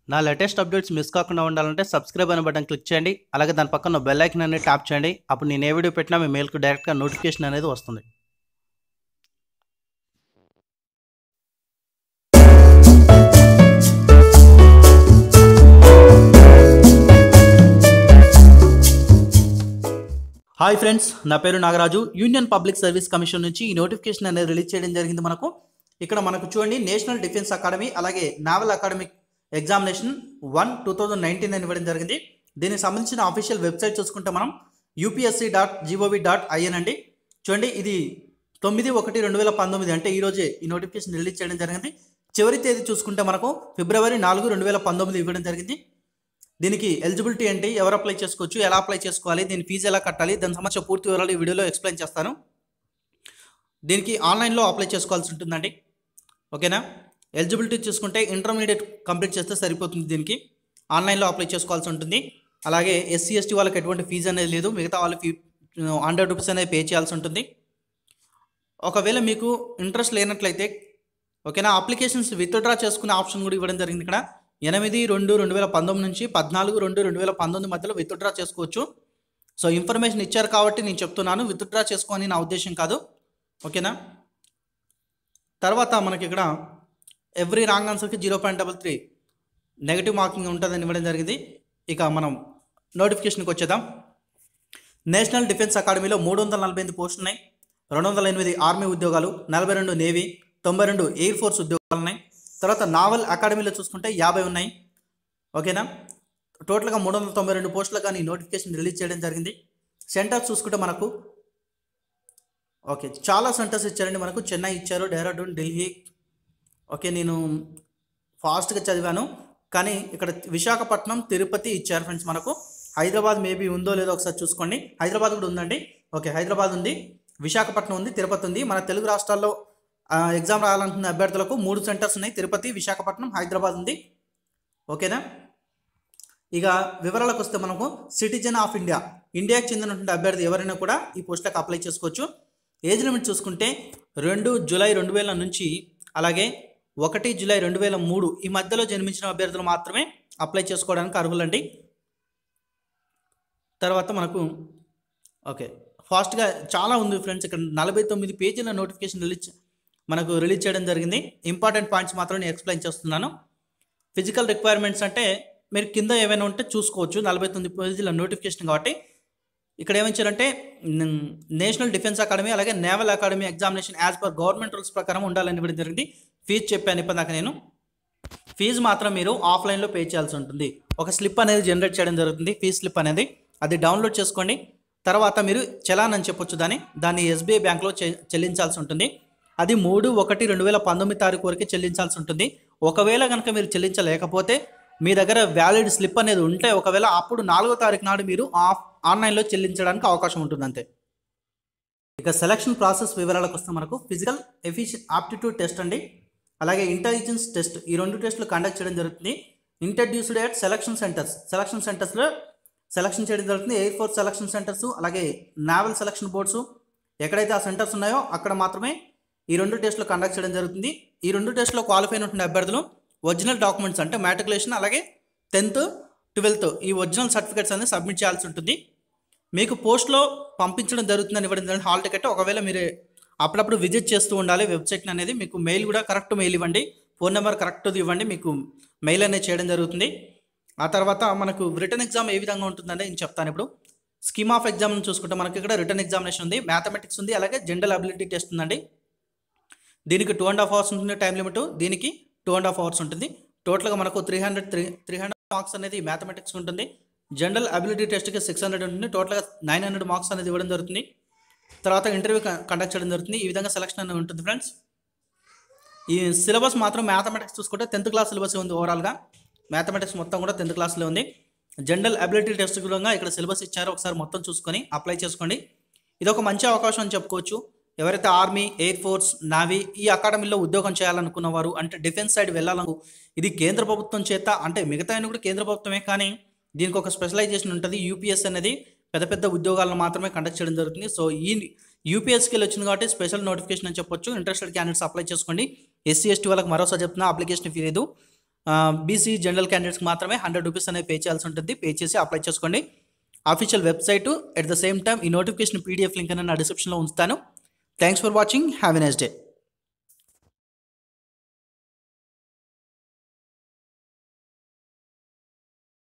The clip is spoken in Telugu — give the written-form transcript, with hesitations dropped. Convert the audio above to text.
నా లేటెస్ట్ అప్డేట్స్ మిస్ కాకుండా ఉండాలంటే సబ్స్క్రైబ్ అనే బటన్ క్లిక్ చేయండి. అలాగే దాని పక్కన బెల్ ఐకాన్ అనేది ట్యాప్ చేయండి. అప్పుడు నేను ఏ వీడియో పెట్టినా మీ మెయిల్కి డైరెక్ట్గా నోటిఫికేషన్ అనేది వస్తుంది. హాయ్ ఫ్రెండ్స్, నా పేరు Nagaraju. Union public service commission నుంచి ఈ నోటిఫికేషన్ అనేది రిలీజ్ చేయడం జరిగింది. ఇక్కడ మనకు చూడండి, నేషనల్ డిఫెన్స్ అకాడమీ అలాగే నావల్ అకాడమిక్ ఎగ్జామినేషన్ 1/2019 అని ఇవ్వడం జరిగింది. దీనికి సంబంధించిన అఫీషియల్ వెబ్సైట్ చూసుకుంటే మనం upsc.gov.in అండి. చూడండి, ఇది 9/1/2019 అంటే ఈ రోజే ఈ నోటిఫికేషన్ రిలీజ్ చేయడం జరిగింది. చివరి తేదీ చూసుకుంటే మనకు February 4, 2019 ఇవ్వడం జరిగింది. దీనికి ఎలిజిబిలిటీ ఏంటి, ఎవరు అప్లై చేసుకోవచ్చు, ఎలా అప్లై చేసుకోవాలి, దీని ఫీజు ఎలా కట్టాలి, దాని సంబంధించిన పూర్తి వివరాలు ఈ వీడియోలో ఎక్స్ప్లెయిన్ చేస్తాను. దీనికి ఆన్లైన్లో అప్లై చేసుకోవాల్సి ఉంటుందండి. ఓకేనా? ఎలిజిబిలిటీ చూసుకుంటే ఇంటర్మీడియట్ కంప్లీట్ చేస్తే సరిపోతుంది. దీనికి ఆన్లైన్లో అప్లై చేసుకోవాల్సి ఉంటుంది. అలాగే SC ST వాళ్ళకి ఎటువంటి ఫీజు అనేది లేదు. మిగతా వాళ్ళు ₹100 అనేది పే చేయాల్సి ఉంటుంది. ఒకవేళ మీకు ఇంట్రెస్ట్ లేనట్లయితే ఓకేనా, అప్లికేషన్స్ విత్డ్రా చేసుకునే ఆప్షన్ కూడా ఇవ్వడం జరిగింది. ఇక్కడ 8/2/2019 నుంచి 14/2/2019 మధ్యలో విత్డ్రా చేసుకోవచ్చు. సో ఇన్ఫర్మేషన్ ఇచ్చారు కాబట్టి నేను చెప్తున్నాను, విత్డ్రా చేసుకోని నా ఉద్దేశం కాదు. ఓకేనా? తర్వాత మనకి ఇక్కడ ఎవ్రీ రాంగ్ ఆన్సర్కి 0.33 నెగిటివ్ మార్కింగ్ ఉంటుందని ఇవ్వడం జరిగింది. ఇక మనం నోటిఫికేషన్కి వచ్చేద్దాం. నేషనల్ డిఫెన్స్ అకాడమీలో 348 పోస్టులు ఉన్నాయి. 208 ఆర్మీ ఉద్యోగాలు, 42 నేవీ, 92 ఎయిర్ ఫోర్స్ ఉద్యోగాలు ఉన్నాయి. తర్వాత నావల్ అకాడమీలో చూసుకుంటే 50 ఉన్నాయి. ఓకేనా? టోటల్గా 392 పోస్టులు కానీ నోటిఫికేషన్ రిలీజ్ చేయడం జరిగింది. సెంటర్స్ చూసుకుంటే మనకు చాలా సెంటర్స్ ఇచ్చారండి. మనకు చెన్నై ఇచ్చారు, డెహ్రాడూన్, ఢిల్లీ. ఓకే, నేను ఫాస్ట్గా చదివాను కానీ ఇక్కడ విశాఖపట్నం, తిరుపతి ఇచ్చారు ఫ్రెండ్స్. మనకు హైదరాబాద్ మేబీ ఉందో లేదో ఒకసారి చూసుకోండి. హైదరాబాద్ కూడా ఉందండి. ఓకే, హైదరాబాద్ ఉంది, విశాఖపట్నం ఉంది, తిరుపతి ఉంది. మన తెలుగు రాష్ట్రాల్లో ఎగ్జామ్ రాయాలనుకున్న అభ్యర్థులకు 3 సెంటర్స్ ఉన్నాయి. తిరుపతి, విశాఖపట్నం, హైదరాబాద్ ఉంది. ఓకేనా? ఇక వివరాలకు వస్తే మనకు సిటిజన్ ఆఫ్ ఇండియాకి చెందినటువంటి అభ్యర్థి ఎవరైనా కూడా ఈ పోస్టులకు అప్లై చేసుకోవచ్చు. ఏజ్ లిమిట్ చూసుకుంటే 2 జూలై 2000 నుంచి అలాగే 1 జూలై 2003 ఈ మధ్యలో జన్మించిన అభ్యర్థులు మాత్రమే అప్లై చేసుకోవడానికి అర్హులండి. తర్వాత మనకు ఫాస్ట్గా చాలా ఉంది ఫ్రెండ్స్. ఇక్కడ 49 పేజీల నోటిఫికేషన్ రిలీజ్ చేయడం జరిగింది. ఇంపార్టెంట్ పాయింట్స్ మాత్రం నేను ఎక్స్ప్లెయిన్ చేస్తున్నాను. ఫిజికల్ రిక్వైర్మెంట్స్ అంటే మీరు కింద ఏమైనా ఉంటే చూసుకోవచ్చు. 49 పేజీల నోటిఫికేషన్ కాబట్టి ఇక్కడ ఏమిచ్చారంటే నేషనల్ డిఫెన్స్ అకాడమీ అలాగే naval academy examination as per government rules ప్రకారం ఉండాలని ఇవ్వడం జరిగింది. ఫీజు చెప్పాను ఇప్పటిదాకా నేను. ఫీజు మాత్రం మీరు ఆఫ్లైన్లో పే చేయాల్సి ఉంటుంది. ఒక స్లిప్ అనేది జనరేట్ చేయడం జరుగుతుంది, ఫీజు స్లిప్ అనేది. అది డౌన్లోడ్ చేసుకోండి. తర్వాత మీరు చలాన్ అని చెప్పొచ్చు, దాన్ని SBI బ్యాంక్లో చెల్లించాల్సి ఉంటుంది. అది 3/1/2019 తారీఖు వరకు చెల్లించాల్సి ఉంటుంది. ఒకవేళ కనుక మీరు చెల్లించలేకపోతే మీ దగ్గర వ్యాలిడ్ స్లిప్ అనేది ఉంటే ఒకవేళ అప్పుడు 4వ తారీఖు నాడు మీరు ఆన్లైన్లో చెల్లించడానికి అవకాశం ఉంటుంది అంతే. ఇక సెలక్షన్ ప్రాసెస్ వివరాలకు వస్తే మనకు ఫిజికల్ ఆప్టిట్యూడ్ టెస్ట్ అండి, అలాగే ఇంటెలిజెన్స్ టెస్ట్, ఈ 2 టెస్టులు కండక్ట్ చేయడం జరుగుతుంది. ఇంట్రడ్యూస్డ్ ఎట్ సెలక్షన్ సెంటర్స్లో సెలక్షన్ చేయడం జరుగుతుంది. ఎయిర్ ఫోర్స్ సెలక్షన్ సెంటర్స్ అలాగే నావల్ సెలక్షన్ బోర్డ్స్ ఎక్కడైతే ఆ సెంటర్స్ ఉన్నాయో అక్కడ మాత్రమే ఈ 2 టెస్టులు కండక్ట్ చేయడం జరుగుతుంది. ఈ 2 టెస్టులో క్వాలిఫై అయినటువంటి అభ్యర్థులు ఒరిజినల్ డాక్యుమెంట్స్ అంటే మ్యాట్రికులేషన్ అలాగే 10th 12th ఈ ఒరిజినల్ సర్టిఫికేట్స్ అనేది సబ్మిట్ చేయాల్సి ఉంటుంది. మీకు పోస్ట్లో పంపించడం జరుగుతుందని ఇవ్వడం జరిగింది హాల్ టికెట్. ఒకవేళ మీరు అప్పుడప్పుడు విజిట్ చేస్తూ ఉండాలి వెబ్సైట్ని అనేది. మీకు మెయిల్ కూడా కరెక్ట్ మెయిల్ ఇవ్వండి, ఫోన్ నెంబర్ కరెక్ట్ది ఇవ్వండి, మీకు మెయిల్ అనేది చేయడం జరుగుతుంది. ఆ తర్వాత మనకు రిటర్న్ ఎగ్జామ్ ఏ విధంగా ఉంటుందంటే నేను చెప్తాను ఇప్పుడు. స్కీమ్ ఆఫ్ ఎగ్జామ్ చూసుకుంటే మనకి ఇక్కడ రిటర్న్ ఎగ్జామినేషన్ ఉంది, మ్యాథమెటిక్స్ ఉంది, అలాగే జనరల్ అబిలిటీ టెస్ట్ ఉందండి. దీనికి 2.5 hours ఉంటుంది టైం లిమిట్, దీనికి 2.5 hours ఉంటుంది. టోటల్గా మనకు 300 మార్క్స్ అనేది మ్యాథమెటిక్స్ ఉంటుంది. జనరల్ అబిలిటీ టెస్ట్కి 600 ఉంటుంది. టోటల్గా 900 మార్క్స్ అనేది ఇవ్వడం జరుగుతుంది. తర్వాత ఇంటర్వ్యూ కండక్ట్ చేయడం జరుగుతుంది. ఈ విధంగా సెలక్షన్ అనేది ఉంటుంది ఫ్రెండ్స్. ఈ సిలబస్ మాత్రం మ్యాథమెటిక్స్ చూసుకుంటే 10th క్లాస్ సిలబస్ ఉంది. ఓవరాల్గా మ్యాథమెటిక్స్ మొత్తం కూడా 10th క్లాస్లో ఉంది. జనరల్ అబిలిటీ టెస్ట్ కూడా ఇక్కడ సిలబస్ ఇచ్చారో ఒకసారి మొత్తం చూసుకొని అప్లై చేసుకోండి. ఇది ఒక మంచి అవకాశం అని చెప్పుకోవచ్చు. ఎవరైతే ఆర్మీ, ఎయిర్ ఫోర్స్, నావీ ఈ అకాడమీలో ఉద్యోగం చేయాలనుకున్నవారు, అంటే డిఫెన్స్ సైడ్ వెళ్ళాలను, ఇది కేంద్ర ప్రభుత్వం చేత, అంటే మిగతా కూడా కేంద్ర ప్రభుత్వమే కానీ దీనికి ఒక స్పెషలైజేషన్ ఉంటుంది. UPS అనేది పెద్ద పెద్ద ఉద్యోగాలను మాత్రమే కండక్ట్ చేయడం జరుగుతుంది. సో ఈ UPSకి వచ్చింది కాబట్టి స్పెషల్ నోటిఫికేషన్ అని చెప్పొచ్చు. ఇంట్రెస్టెడ్ క్యాండిడేట్స్ అప్లై చేసుకోండి. SC ST వాళ్ళకి మరోసారి చెప్తున్నా, అప్లికేషన్ ఫీ లేదు. బీసీ జనరల్ క్యాండిడేట్స్కి మాత్రమే 100 రూపీస్ అనేది పే చేయాల్సి ఉంటుంది. పే చేసి అప్లై చేసుకోండి. Official website at the same time ఈ నోటిఫికేషన్ PDF లింక్ అనేది నా డిస్క్రిప్షన్లో ఉంచుతాను. Thanks for watching. Have a nice day.